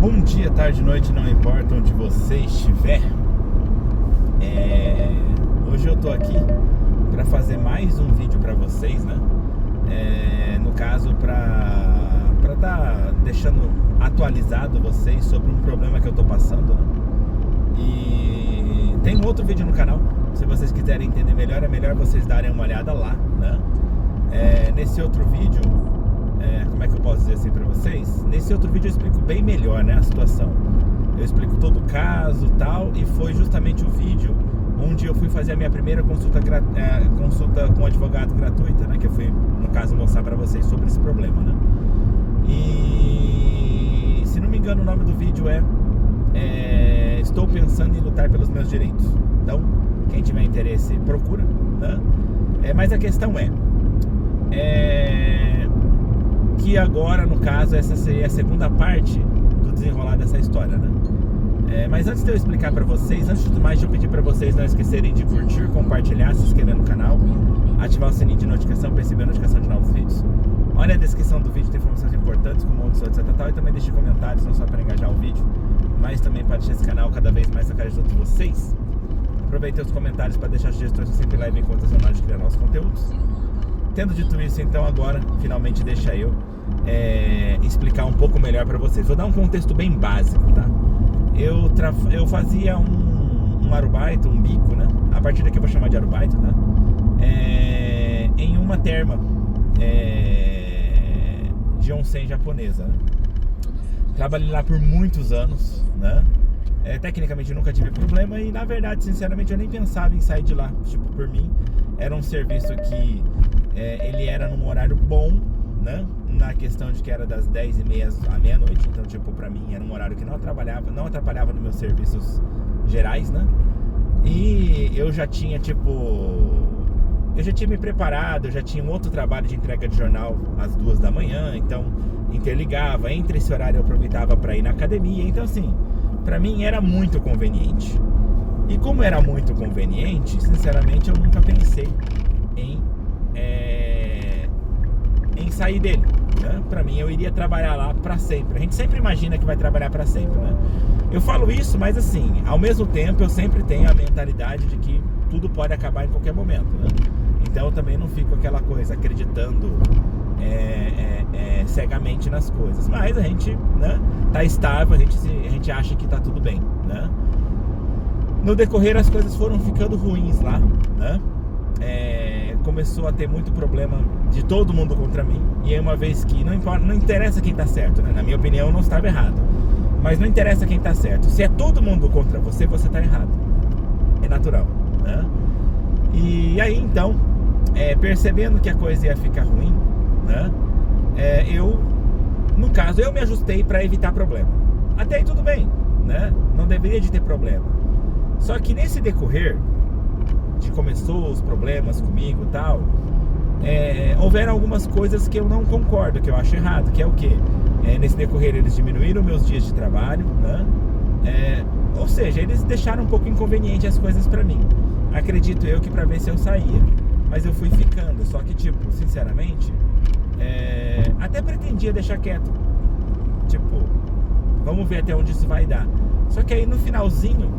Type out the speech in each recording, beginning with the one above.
Bom dia, tarde, noite, não importa onde você estiver. Hoje eu tô aqui para fazer mais um vídeo para vocês, né? No caso, para tá deixando atualizado vocês sobre um problema que eu tô passando, né? E tem um outro vídeo no canal. Se vocês quiserem entender melhor, é melhor vocês darem uma olhada lá, né? Nesse outro vídeo, como é que eu posso dizer assim pra vocês? Nesse outro vídeo eu explico bem melhor, né, a situação. Eu explico todo o caso e tal, e foi justamente o vídeo onde eu fui fazer a minha primeira consulta com um advogado gratuita, né? Que eu fui, no caso, mostrar pra vocês sobre esse problema, né? E se não me engano o nome do vídeo Estou pensando em lutar pelos meus direitos. Então, quem tiver interesse, procura, né? Mas a questão que agora, no caso, essa seria a segunda parte do desenrolar dessa história, né? Mas antes de eu explicar pra vocês, antes de tudo mais, deixa eu pedir pra vocês não esquecerem de curtir, compartilhar, se inscrever no canal, ativar o sininho de notificação para receber a notificação de novos vídeos. Olha a descrição do vídeo, tem informações importantes como onde sou, etc. E também deixe comentários, não só para engajar o vídeo, mas também para deixar esse canal cada vez mais na cara de todos vocês. Aproveitei os comentários para deixar sugestões sempre leve em conta na hora de criar novos conteúdos. Tendo dito isso, então agora, finalmente deixa eu explicar um pouco melhor para vocês. Vou dar um contexto bem básico, tá? Eu fazia um arubaito, um bico, né? A partir daqui eu vou chamar de arubaito, tá? Em uma terma de onsen japonesa, né? Trabalhei lá por muitos anos, né? Tecnicamente eu nunca tive problema e, na verdade, sinceramente, eu nem pensava em sair de lá. Tipo, por mim, era um serviço que ele era num horário bom, né? Na questão de que era das 10h30 à meia-noite. Então, tipo, pra mim era um horário que não atrapalhava nos meus serviços gerais, né? E eu já tinha, me preparado, eu já tinha um outro trabalho de entrega de jornal às 2 da manhã, então interligava, entre esse horário eu aproveitava para ir na academia, então assim, para mim era muito conveniente. E como era muito conveniente, sinceramente eu nunca pensei em sair dele, né? Para mim eu iria trabalhar lá para sempre. A gente sempre imagina que vai trabalhar para sempre, né? Eu falo isso, mas assim, ao mesmo tempo eu sempre tenho a mentalidade de que tudo pode acabar em qualquer momento, né? Então eu também não fico aquela coisa acreditando cegamente nas coisas. Mas a gente, né, tá estável, a gente acha que tá tudo bem, né? No decorrer as coisas foram ficando ruins lá, né? Começou a ter muito problema de todo mundo contra mim. E aí uma vez que não interessa quem tá certo, né? Na minha opinião eu não estava errado, mas não interessa quem tá certo. Se é todo mundo contra você, você tá errado. É natural, né? E aí então, percebendo que a coisa ia ficar ruim, né? No caso, eu me ajustei para evitar problema. Até aí tudo bem, né? Não deveria de ter problema. Só que nesse decorrer de começou os problemas comigo e tal, houveram algumas coisas que eu não concordo, que eu acho errado, que é o quê? Nesse decorrer eles diminuíram meus dias de trabalho, né? Ou seja, eles deixaram um pouco inconveniente as coisas pra mim. Acredito eu que pra ver se eu saía. Mas eu fui ficando, só que sinceramente, até pretendia deixar quieto. Vamos ver até onde isso vai dar. Só que aí no finalzinho,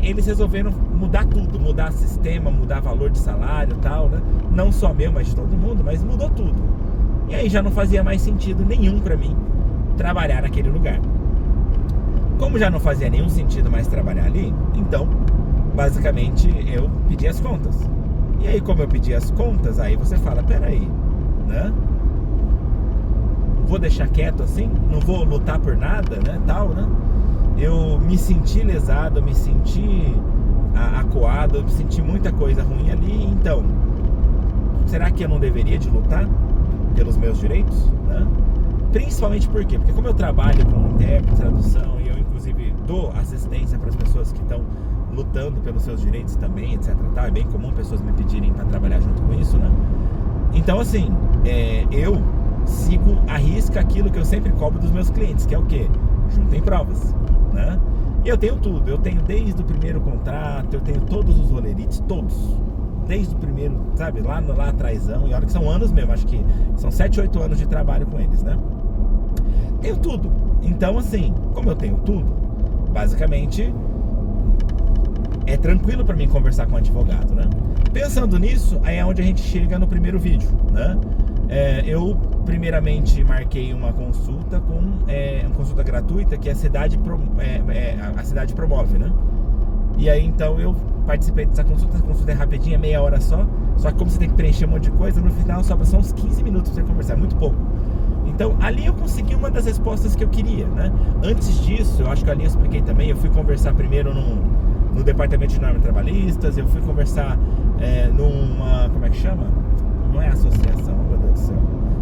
eles resolveram mudar tudo, mudar sistema, mudar valor de salário e tal, né? Não só meu, mas de todo mundo, mas mudou tudo. E aí já não fazia mais sentido nenhum pra mim trabalhar naquele lugar. Como já não fazia nenhum sentido mais trabalhar ali, então, basicamente, eu pedi as contas. E aí, como eu pedi as contas, aí você fala, peraí, né? Vou deixar quieto assim? Não vou lutar por nada, né? Tal, né? Eu me senti lesado, eu me senti acuado, eu me senti muita coisa ruim ali, então, será que eu não deveria de lutar pelos meus direitos, né? Principalmente por quê? Porque como eu trabalho com intérprete, tradução, e eu inclusive dou assistência para as pessoas que estão lutando pelos seus direitos também, etc. Tá? É bem comum pessoas me pedirem para trabalhar junto com isso, né? Então assim, eu sigo à risca aquilo que eu sempre cobro dos meus clientes, que é o quê? Juntem provas, né? E eu tenho tudo, eu tenho desde o primeiro contrato, eu tenho todos os rolerites, todos. Desde o primeiro, sabe, lá atrásão, e olha que são anos mesmo, acho que são 7, 8 anos de trabalho com eles, né? Tenho tudo. Então, assim, como eu tenho tudo, basicamente é tranquilo para mim conversar com o advogado, né? Pensando nisso, aí é onde a gente chega no primeiro vídeo, né? Eu primeiramente marquei uma consulta uma consulta gratuita que a cidade promove, né? E aí então eu participei dessa consulta. A consulta é rapidinha, meia hora só que como você tem que preencher um monte de coisa, no final sobra só uns 15 minutos pra você conversar, muito pouco. Então ali eu consegui uma das respostas que eu queria, né? Antes disso, eu acho que ali eu expliquei também, eu fui conversar primeiro no departamento de normas trabalhistas, eu fui conversar numa, como é que chama? Não é associação, meu Deus do céu,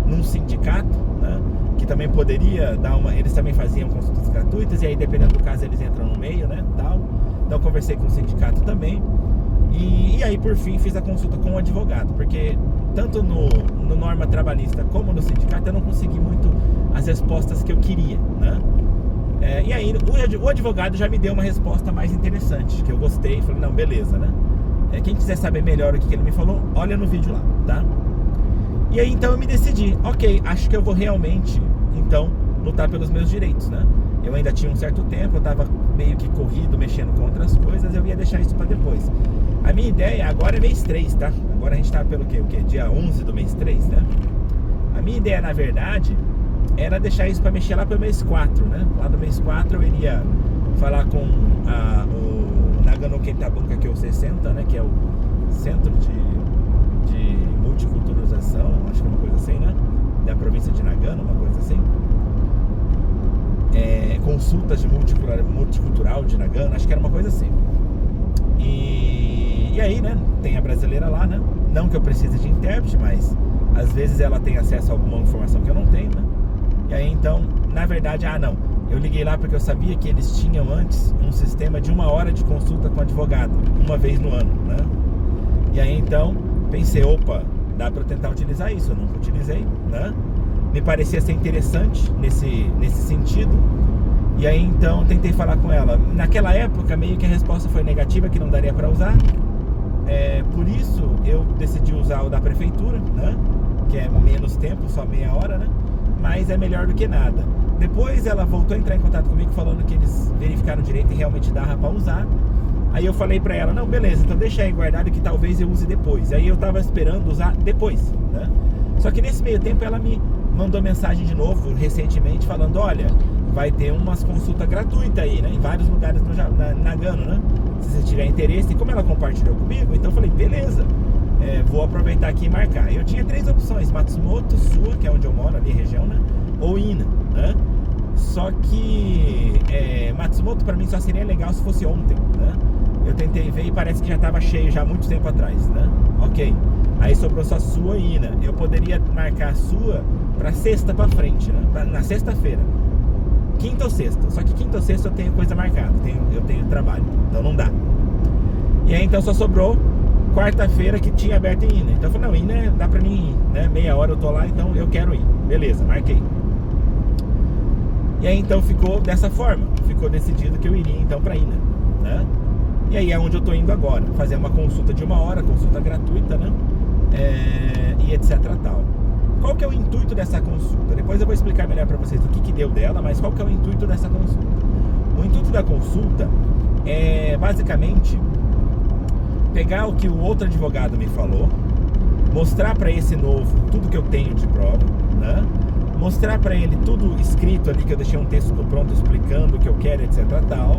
num sindicato, né? Que também poderia dar eles também faziam consultas gratuitas, e aí dependendo do caso eles entram no meio, né, tal. Então eu conversei com o sindicato também, e aí por fim fiz a consulta com o advogado, porque tanto no norma trabalhista como no sindicato eu não consegui muito as respostas que eu queria, né? E aí o advogado já me deu uma resposta mais interessante, que eu gostei, falei, não, beleza, né? Quem quiser saber melhor o que ele me falou, olha no vídeo lá, tá? E aí então eu me decidi, ok, acho que eu vou realmente, então, lutar pelos meus direitos, né? Eu ainda tinha um certo tempo, eu tava meio que corrido, mexendo com outras coisas, eu ia deixar isso pra depois. A minha ideia agora é mês 3, tá? Agora a gente tá pelo quê? O quê? Dia 11 do mês 3, né? A minha ideia, na verdade, era deixar isso pra mexer lá pro mês 4, né? Lá no mês 4 eu iria falar com o Nagano Kentabanka Kyo 60, né? Que é o Centro de Multiculturalização, acho que é uma coisa assim, né? Da província de Nagano, uma coisa assim. Consultas de multicultural de Nagano, acho que era uma coisa assim. E aí, né? Tem a brasileira lá, né? Não que eu precise de intérprete, mas às vezes ela tem acesso a alguma informação que eu não tenho, né? E aí então, na verdade, não. Eu liguei lá porque eu sabia que eles tinham antes um sistema de 1 hora de consulta com advogado, uma vez no ano, né? E aí então, pensei, opa, dá pra eu tentar utilizar isso. Eu nunca utilizei, né? Me parecia ser interessante nesse sentido. E aí então, tentei falar com ela. Naquela época, meio que a resposta foi negativa, que não daria pra usar. Por isso, eu decidi usar o da prefeitura, né? Que é menos tempo, só meia hora, né? Mas é melhor do que nada. Depois ela voltou a entrar em contato comigo falando que eles verificaram direito e realmente dava pra usar. Aí eu falei pra ela, não, beleza, então deixa aí guardado que talvez eu use depois. Aí eu tava esperando usar depois, né? Só que nesse meio tempo ela me mandou mensagem de novo, recentemente, falando, olha, vai ter umas consultas gratuitas aí, né? Em vários lugares no Nagano, né? Se você tiver interesse. E como ela compartilhou comigo, então eu falei, beleza, vou aproveitar aqui e marcar. Eu tinha 3 opções, Matsumoto, Sua, que é onde eu moro, ali região, né? Ou Ina, né? Só que Matsumoto pra mim só seria legal se fosse ontem, né? Eu tentei ver e parece que já estava cheio já há muito tempo atrás, né? Ok. Aí sobrou só Sua e Ina. Eu poderia marcar a Sua pra sexta pra frente, né? Na sexta-feira. Quinta ou sexta. Só que quinta ou sexta eu tenho coisa marcada. Eu tenho trabalho. Então não dá. E aí então só sobrou quarta-feira que tinha aberto em Ina. Então eu falei, não, Ina dá pra mim ir, né? Meia hora eu tô lá, então eu quero ir. Beleza, marquei. E aí então ficou dessa forma. Ficou decidido que eu iria então pra Ina, né? E aí é onde eu tô indo agora. Fazer uma consulta de 1 hora, consulta gratuita, né? E etc tal. Qual que é o intuito dessa consulta? Depois eu vou explicar melhor pra vocês o que deu dela, mas qual que é o intuito dessa consulta? O intuito da consulta é basicamente pegar o que o outro advogado me falou, mostrar pra esse novo tudo que eu tenho de prova, né? Mostrar pra ele tudo escrito ali, que eu deixei um texto pronto explicando o que eu quero, etc tal,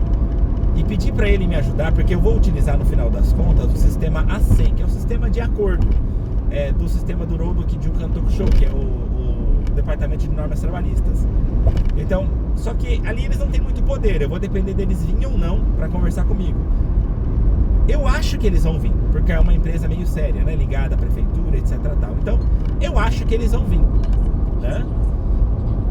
e pedir pra ele me ajudar, porque eu vou utilizar no final das contas o sistema A100, que é o sistema de acordo do sistema do Rodo de Kantokusho, que é o Departamento de Normas Trabalhistas. Então, só que ali eles não têm muito poder, eu vou depender deles virem ou não pra conversar comigo. Eu acho que eles vão vir, porque é uma empresa meio séria, né, ligada à prefeitura, etc tal. Então, eu acho que eles vão vir, né?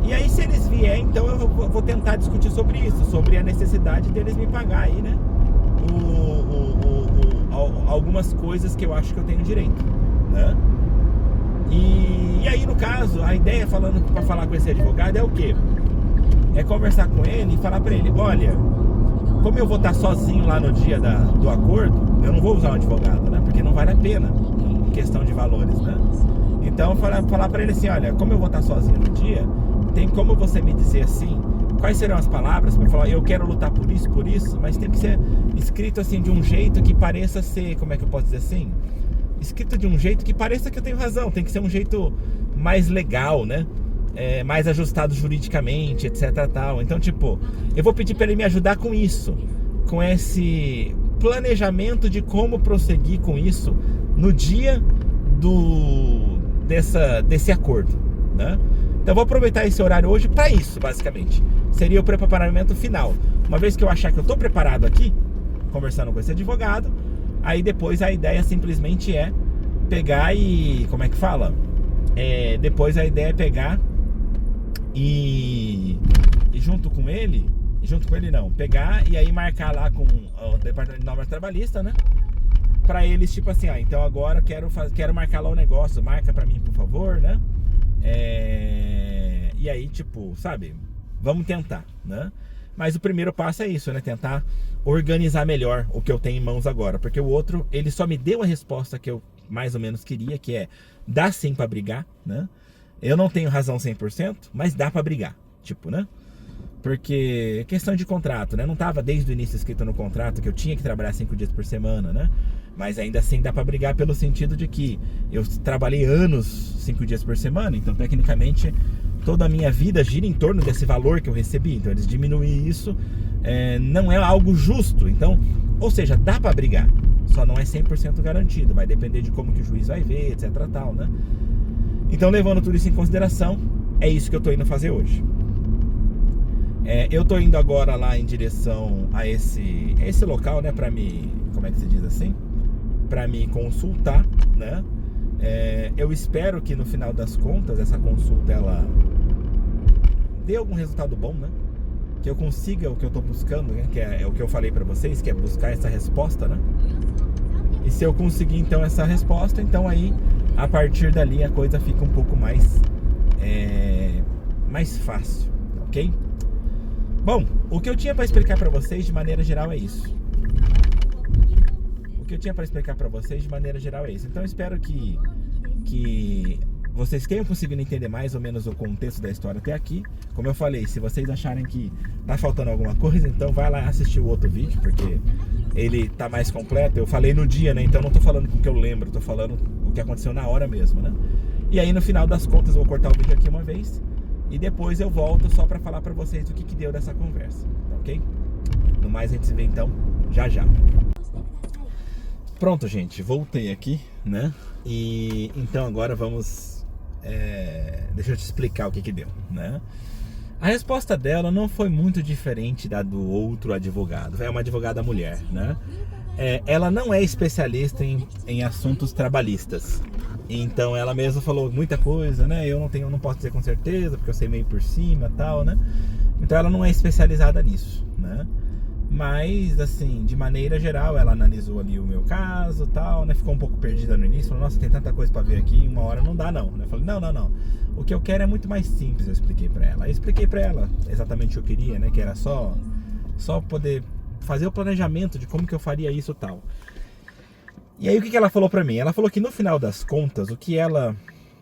E aí se eles vierem, então eu vou tentar discutir sobre isso, sobre a necessidade deles me pagar aí, né? Algumas coisas que eu acho que eu tenho direito, né? E aí no caso, a ideia para falar com esse advogado é o quê? É conversar com ele e falar para ele, olha, como eu vou estar sozinho lá no dia do acordo, eu não vou usar um advogado, né? Porque não vale a pena em questão de valores, né? Então falar para ele assim, olha, como eu vou estar sozinho no dia, tem como você me dizer assim, quais serão as palavras para falar, eu quero lutar por isso, mas tem que ser escrito assim de um jeito que pareça ser, como é que eu posso dizer assim? Escrito de um jeito que pareça que eu tenho razão, tem que ser um jeito mais legal, né? Mais ajustado juridicamente, etc, tal. Então, tipo, eu vou pedir para ele me ajudar com isso, com esse planejamento de como prosseguir com isso no dia desse acordo, né? Então eu vou aproveitar esse horário hoje para isso, basicamente. Seria o preparamento final. Uma vez que eu achar que eu estou preparado aqui, conversando com esse advogado, aí depois a ideia simplesmente é pegar e... como é que fala? Depois a ideia é pegar e junto com ele não, pegar e aí marcar lá com o Departamento de Normas Trabalhistas, né? Pra eles, tipo assim, então agora quero marcar lá o negócio, marca pra mim, por favor, né? E aí, tipo, sabe, vamos tentar, né? Mas o primeiro passo é isso, né? Tentar organizar melhor o que eu tenho em mãos agora. Porque o outro, ele só me deu a resposta que eu mais ou menos queria, que é, dá sim pra brigar, né? Eu não tenho razão 100%, mas dá pra brigar, tipo, né? Porque questão de contrato, né? Não tava desde o início escrito no contrato que eu tinha que trabalhar 5 dias por semana, né? Mas ainda assim dá pra brigar pelo sentido de que eu trabalhei anos 5 dias por semana, então tecnicamente toda a minha vida gira em torno desse valor que eu recebi. Então eles diminuir isso não é algo justo. Então, ou seja, dá pra brigar, só não é 100% garantido. Vai depender de como que o juiz vai ver, etc, tal, né? Então, levando tudo isso em consideração, é isso que eu tô indo fazer hoje. Eu tô indo agora lá em direção a esse local, né, pra me, como é que se diz assim? Pra me consultar, né? Eu espero que no final das contas essa consulta ela dê algum resultado bom, né? Que eu consiga o que eu tô buscando, né? Que é o que eu falei pra vocês, que é buscar essa resposta, né? E se eu conseguir então essa resposta, então aí a partir dali a coisa fica um pouco mais fácil, ok? Bom, o que eu tinha para explicar para vocês de maneira geral é isso. Então eu espero que vocês tenham conseguido entender mais ou menos o contexto da história até aqui. Como eu falei, se vocês acharem que tá faltando alguma coisa, então vai lá assistir o outro vídeo, porque ele tá mais completo. Eu falei no dia, né? Então não tô falando com o que eu lembro, tô falando o que aconteceu na hora mesmo, né? E aí no final das contas eu vou cortar o vídeo aqui uma vez e depois eu volto só pra falar pra vocês o que deu dessa conversa, ok? No mais a gente se vê então já. Pronto, gente, voltei aqui, né? E então agora vamos... deixa eu te explicar o que deu, né? A resposta dela não foi muito diferente da do outro advogado. É uma advogada mulher, né? Ela não é especialista em assuntos trabalhistas. Então ela mesma falou muita coisa, né? Eu não posso dizer com certeza, porque eu sei meio por cima e tal, né? Então ela não é especializada nisso, né? Mas, assim, de maneira geral, ela analisou ali o meu caso e tal, né? Ficou um pouco perdida no início, falou, nossa, tem tanta coisa pra ver aqui, uma hora não dá não, né? Eu falei, não. O que eu quero é muito mais simples, eu expliquei pra ela. Eu expliquei pra ela exatamente o que eu queria, né? Que era só poder fazer o planejamento de como que eu faria isso e tal. E aí o que ela falou pra mim? Ela falou que no final das contas, o que ela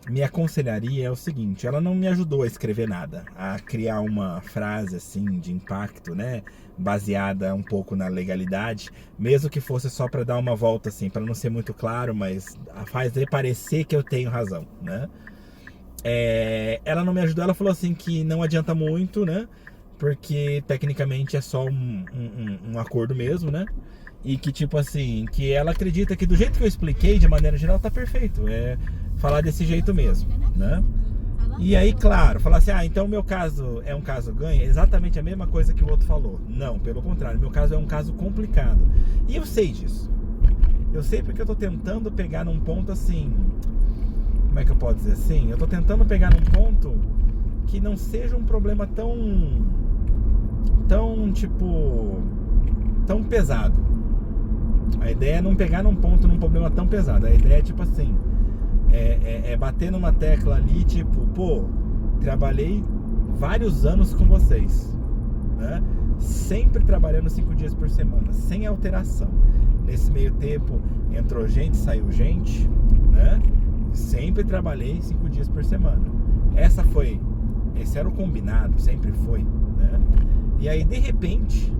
me aconselharia é o seguinte: ela não me ajudou a escrever nada, a criar uma frase assim de impacto, né, baseada um pouco na legalidade, mesmo que fosse só para dar uma volta assim, para não ser muito claro, mas fazer parecer que eu tenho razão, né? Ela não me ajudou, ela falou assim que não adianta muito, né, porque tecnicamente é só um acordo mesmo, né? E que tipo assim, que ela acredita que do jeito que eu expliquei, de maneira geral, tá perfeito, falar desse jeito mesmo, né? E aí, claro, falar assim, então o meu caso é um caso ganha, exatamente a mesma coisa que o outro falou. Não, pelo contrário, meu caso é um caso complicado. E eu sei disso. Eu sei porque eu tô tentando pegar num ponto assim, como é que eu posso dizer assim? Eu tô tentando pegar num ponto que não seja um problema tão pesado. A ideia é não pegar num problema tão pesado. A ideia é tipo assim, bater numa tecla ali, tipo, pô, trabalhei vários anos com vocês, né? Sempre trabalhando 5 dias por semana, sem alteração. Nesse meio tempo entrou gente, saiu gente, né? Sempre trabalhei 5 dias por semana. Essa foi Esse era o combinado, sempre foi, né? E aí, de repente,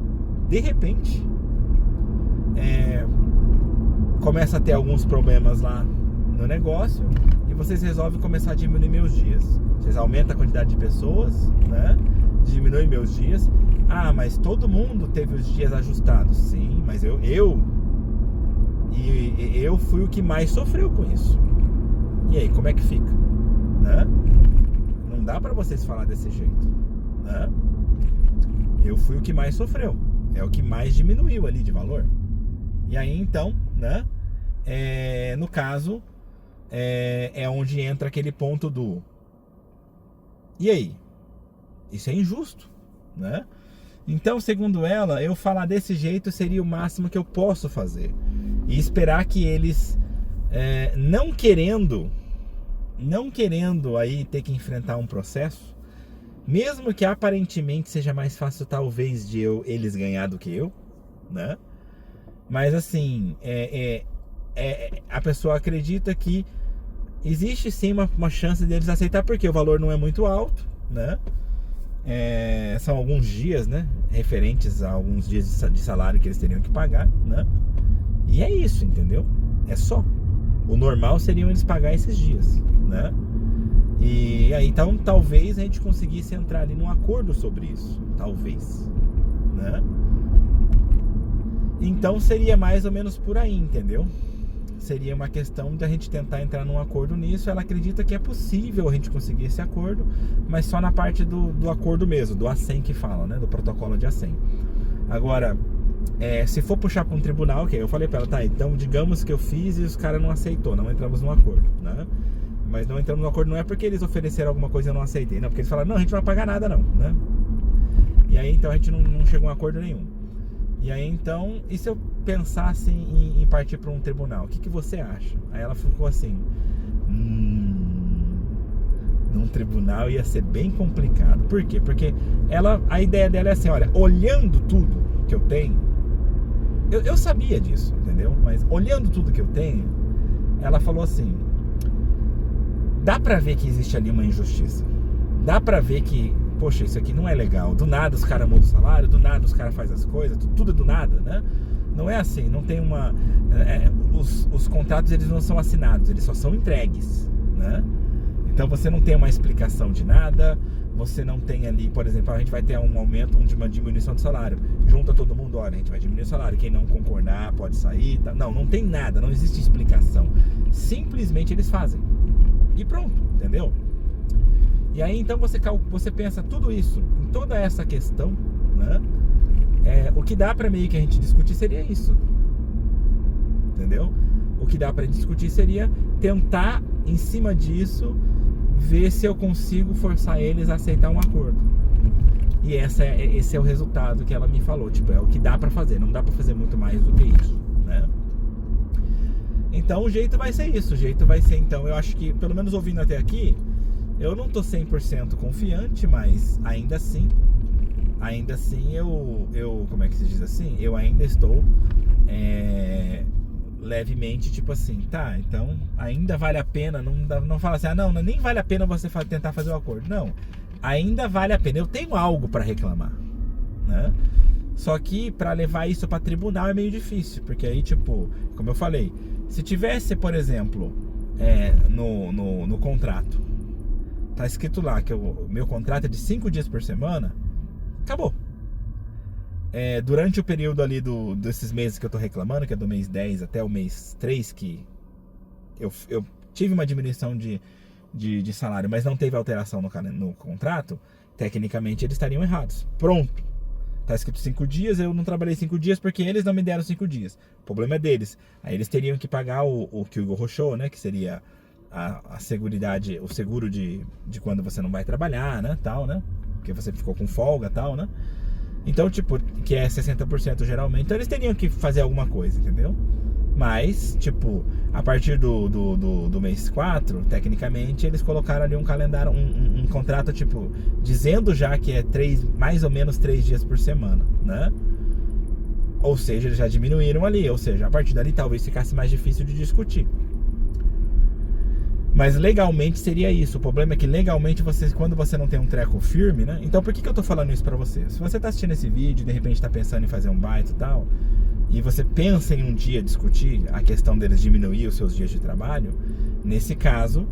começa a ter alguns problemas lá no negócio e vocês resolvem começar a diminuir meus dias. Vocês aumentam a quantidade de pessoas, né? Diminuem meus dias. Ah, mas todo mundo teve os dias ajustados. Sim, mas eu fui o que mais sofreu com isso. E aí, como é que fica? Né? Não dá pra vocês falar desse jeito, né? Eu fui o que mais sofreu. É o que mais diminuiu ali de valor. E aí, então, né? No caso, é onde entra aquele ponto do... E aí? Isso é injusto, né? Então, segundo ela, eu falar desse jeito seria o máximo que eu posso fazer. E esperar que eles, não querendo aí ter que enfrentar um processo, mesmo que aparentemente seja mais fácil talvez de eles ganhar do que eu, né? Mas assim, a pessoa acredita que existe sim uma chance deles aceitar, porque o valor não é muito alto, né? São alguns dias, né? Referentes a alguns dias de salário que eles teriam que pagar, né? E é isso, entendeu? É só. O normal seriam eles pagar esses dias, né? E aí então talvez a gente conseguisse entrar ali num acordo sobre isso. Talvez, né? Então seria mais ou menos por aí, entendeu? Seria uma questão de a gente tentar entrar num acordo nisso. Ela acredita que é possível a gente conseguir esse acordo, mas só na parte do acordo mesmo, do A100 que fala, né? Do protocolo de A100. Agora, se for puxar para um tribunal, eu falei para ela, tá, então digamos que eu fiz e os caras não aceitou, não entramos num acordo, né? Mas não entramos num acordo não é porque eles ofereceram alguma coisa e eu não aceitei, não, porque eles falaram, não, a gente não vai pagar nada não, né? E aí então a gente não chegou a um acordo nenhum. E aí então, e se eu pensasse em partir para um tribunal, o que você acha? Aí ela ficou assim, num tribunal ia ser bem complicado. Por quê? Porque a ideia dela é assim, olha, olhando tudo que eu tenho, eu sabia disso, entendeu? Mas olhando tudo que eu tenho, ela falou assim, dá pra ver que existe ali uma injustiça. Dá pra ver que, poxa, isso aqui não é legal. Do nada os caras mudam o salário, do nada os caras fazem as coisas, tudo é do nada, né? Não é assim, não tem uma... os contratos, eles não são assinados, eles só são entregues, né? Então você não tem uma explicação de nada, você não tem ali, por exemplo, a gente vai ter um aumento, uma diminuição do salário. Junta todo mundo, olha, a gente vai diminuir o salário, quem não concordar pode sair, tá? Não tem nada, não existe explicação. Simplesmente eles fazem. E pronto, entendeu? E aí então você pensa tudo isso, em toda essa questão, né? O que dá pra meio que a gente discutir seria isso, entendeu? O que dá pra gente discutir seria tentar, em cima disso, ver se eu consigo forçar eles a aceitar um acordo. E esse é o resultado que ela me falou, tipo, é o que dá pra fazer, não dá pra fazer muito mais do que isso, né? Então o jeito vai ser isso, então, eu acho que, pelo menos ouvindo até aqui, eu não tô 100% confiante, mas ainda assim eu como é que se diz assim? Eu ainda estou levemente, tipo assim, tá, então ainda vale a pena, não fala assim, não, nem vale a pena você tentar fazer o acordo, não, ainda vale a pena, eu tenho algo para reclamar, né? Só que para levar isso para tribunal é meio difícil, porque aí, tipo, como eu falei, se tivesse, por exemplo, no contrato, tá escrito lá que o meu contrato é de 5 dias por semana, acabou. Durante o período ali desses meses que eu tô reclamando, que é do mês 10 até o mês 3, que eu tive uma diminuição de salário, mas não teve alteração no contrato, tecnicamente eles estariam errados. Pronto. Tá escrito 5 dias, eu não trabalhei 5 dias porque eles não me deram 5 dias. O problema é deles. Aí eles teriam que pagar o que o Hugo Rochou, né? Que seria a seguridade, o seguro de quando você não vai trabalhar, né? Tal, né? Porque você ficou com folga, tal, né? Então, tipo, que é 60% geralmente. Então eles teriam que fazer alguma coisa, entendeu? Mas, tipo, a partir do mês 4, tecnicamente, eles colocaram ali um calendário, um contrato, tipo, dizendo já que é mais ou menos 3 dias por semana, né? Ou seja, eles já diminuíram ali. Ou seja, a partir dali talvez ficasse mais difícil de discutir. Mas legalmente seria isso. O problema é que legalmente quando você não tem um treco firme, né? Então por que eu tô falando isso pra você? Se você tá assistindo esse vídeo e de repente tá pensando em fazer um baita e tal, e você pensa em um dia discutir a questão deles diminuir os seus dias de trabalho, nesse caso,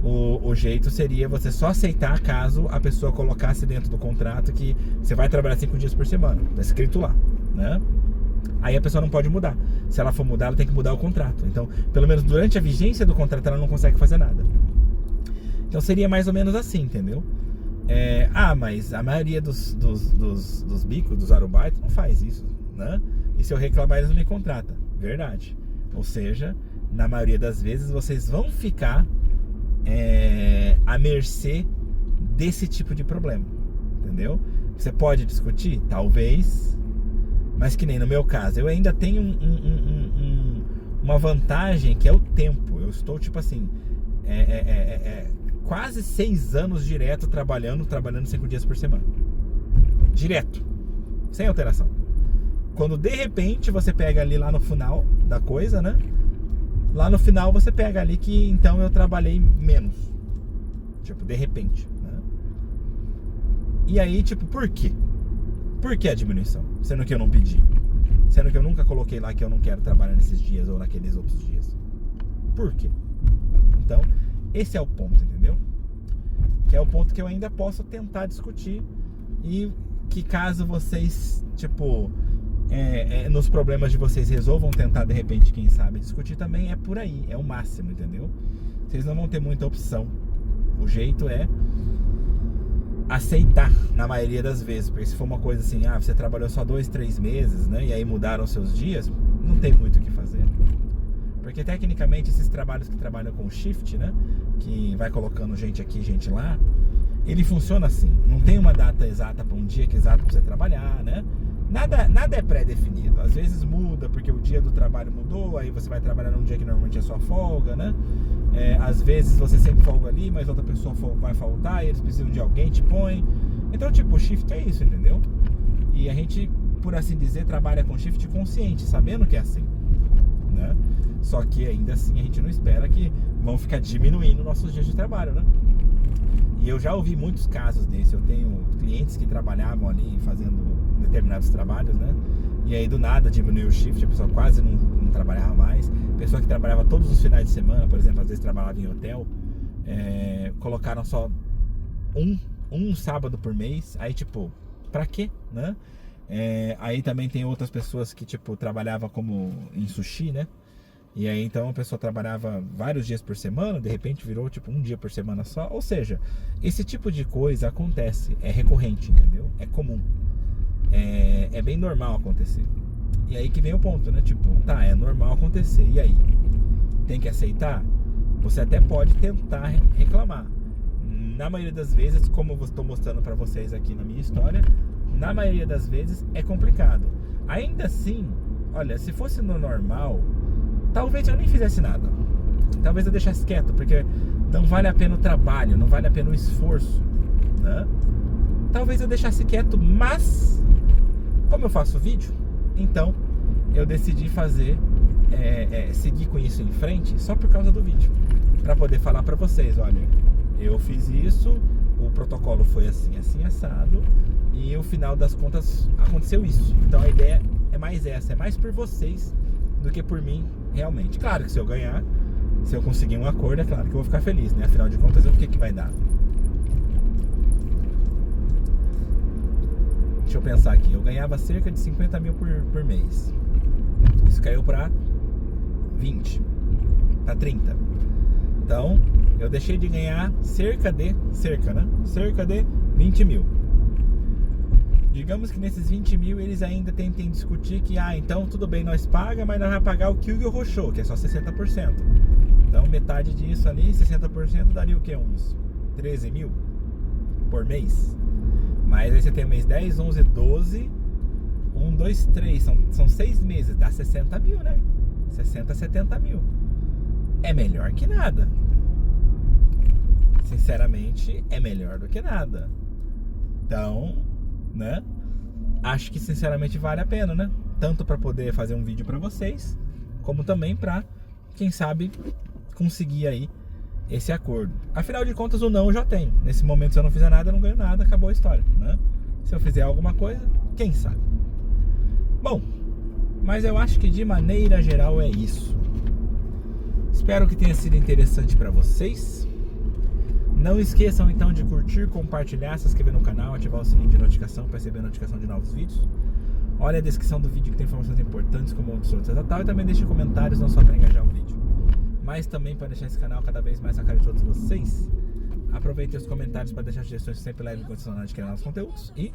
o jeito seria você só aceitar caso a pessoa colocasse dentro do contrato que você vai trabalhar 5 dias por semana. Tá escrito lá, né? Aí a pessoa não pode mudar. Se ela for mudar, ela tem que mudar o contrato. Então, pelo menos durante a vigência do contrato, ela não consegue fazer nada. Então seria mais ou menos assim, entendeu? Mas a maioria dos bicos, dos arumbaitos, não faz isso, né? E se eu reclamar, eles não me contratam. Verdade. Ou seja, na maioria das vezes, vocês vão ficar à mercê desse tipo de problema. Entendeu? Você pode discutir? Talvez... Mas que nem no meu caso, eu ainda tenho uma vantagem que é o tempo. Eu estou tipo assim, quase 6 anos direto trabalhando 5 dias por semana. Direto, sem alteração. Quando de repente você pega ali lá no final da coisa, né? Lá no final você pega ali que então eu trabalhei menos. Tipo, de repente, né? E aí, tipo, por quê? Por que a diminuição? Sendo que eu não pedi. Sendo que eu nunca coloquei lá que eu não quero trabalhar nesses dias ou naqueles outros dias. Por quê? Então, esse é o ponto, entendeu? Que é o ponto que eu ainda posso tentar discutir. E que caso vocês, tipo, nos problemas de vocês resolvam tentar, de repente, quem sabe, discutir também, é por aí. É o máximo, entendeu? Vocês não vão ter muita opção. O jeito é aceitar na maioria das vezes, porque se for uma coisa assim, você trabalhou só 2, 3 meses, né, e aí mudaram seus dias, não tem muito o que fazer, porque tecnicamente esses trabalhos que trabalham com shift, né, que vai colocando gente aqui, gente lá, ele funciona assim, não tem uma data exata para um dia que exato para você trabalhar, né, nada é pré-definido, às vezes muda porque o dia do trabalho mudou, aí você vai trabalhar num dia que normalmente é sua folga, né. Às vezes você sempre folga ali, mas outra pessoa vai faltar e eles precisam de alguém, te põe. Então, tipo, o shift é isso, entendeu? E a gente, por assim dizer, trabalha com shift consciente, sabendo que é assim, né? Só que ainda assim a gente não espera que vão ficar diminuindo nossos dias de trabalho, né? E eu já ouvi muitos casos desses. Eu tenho clientes que trabalhavam ali fazendo determinados trabalhos, né? E aí do nada diminuiu o shift, a pessoa quase não trabalhava mais. Pessoa que trabalhava todos os finais de semana, por exemplo, às vezes trabalhava em hotel, colocaram só um sábado por mês. Aí tipo, pra quê, né? Aí também tem outras pessoas que tipo trabalhavam como em sushi, né? E aí então a pessoa trabalhava vários dias por semana, de repente virou tipo um dia por semana só. Ou seja, esse tipo de coisa acontece, é recorrente, entendeu? É comum. É bem normal acontecer. E aí que vem o ponto, né? Tipo, tá, é normal acontecer. E aí? Tem que aceitar? Você até pode tentar reclamar. Na maioria das vezes, como eu estou mostrando pra vocês aqui na minha história, na maioria das vezes é complicado. Ainda assim, olha, se fosse no normal, talvez eu nem fizesse nada. Talvez eu deixasse quieto, porque não vale a pena o trabalho, não vale a pena o esforço, né? Talvez eu deixasse quieto, mas como eu faço vídeo, então eu decidi fazer, seguir com isso em frente só por causa do vídeo, para poder falar para vocês, olha, eu fiz isso, o protocolo foi assim, assim, assado, e no final das contas aconteceu isso. Então a ideia é mais essa, é mais por vocês do que por mim realmente. Claro que se eu ganhar, se eu conseguir um acordo, é claro que eu vou ficar feliz, né? Afinal de contas, o que vai dar? Deixa eu pensar aqui, eu ganhava cerca de 50 mil por mês. Isso caiu para 20, para 30. Então, eu deixei de ganhar cerca de 20 mil. Digamos que nesses 20 mil eles ainda tentem discutir que, então tudo bem, nós paga, mas nós vamos pagar o Kyugi Roshou, que é só 60%. Então metade disso ali, 60%, daria o que? Uns 13 mil por mês. Mas aí você tem o mês 10, 11, 12, 1, 2, 3, são 6 meses, dá 60 mil, né? 60, 70 mil. É melhor que nada. Sinceramente, é melhor do que nada. Então, né? Acho que sinceramente vale a pena, né? Tanto para poder fazer um vídeo para vocês, como também para, quem sabe, conseguir aí esse acordo. Afinal de contas, o não eu já tenho. Nesse momento, se eu não fizer nada, eu não ganho nada, acabou a história, né? Se eu fizer alguma coisa, quem sabe? Bom, mas eu acho que de maneira geral é isso. Espero que tenha sido interessante para vocês. Não esqueçam então de curtir, compartilhar, se inscrever no canal, ativar o sininho de notificação para receber a notificação de novos vídeos. Olha a descrição do vídeo que tem informações importantes como onde sou tal, e também deixe comentários não só para engajar o vídeo, mas também para deixar esse canal cada vez mais na cara de todos vocês. Aproveitem os comentários para deixar sugestões que sempre levem em condição de criar novos conteúdos e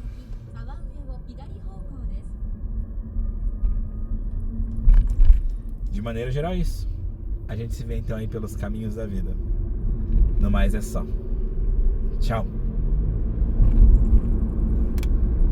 de maneira geral é isso. A gente se vê então aí pelos caminhos da vida. No mais é só. Tchau.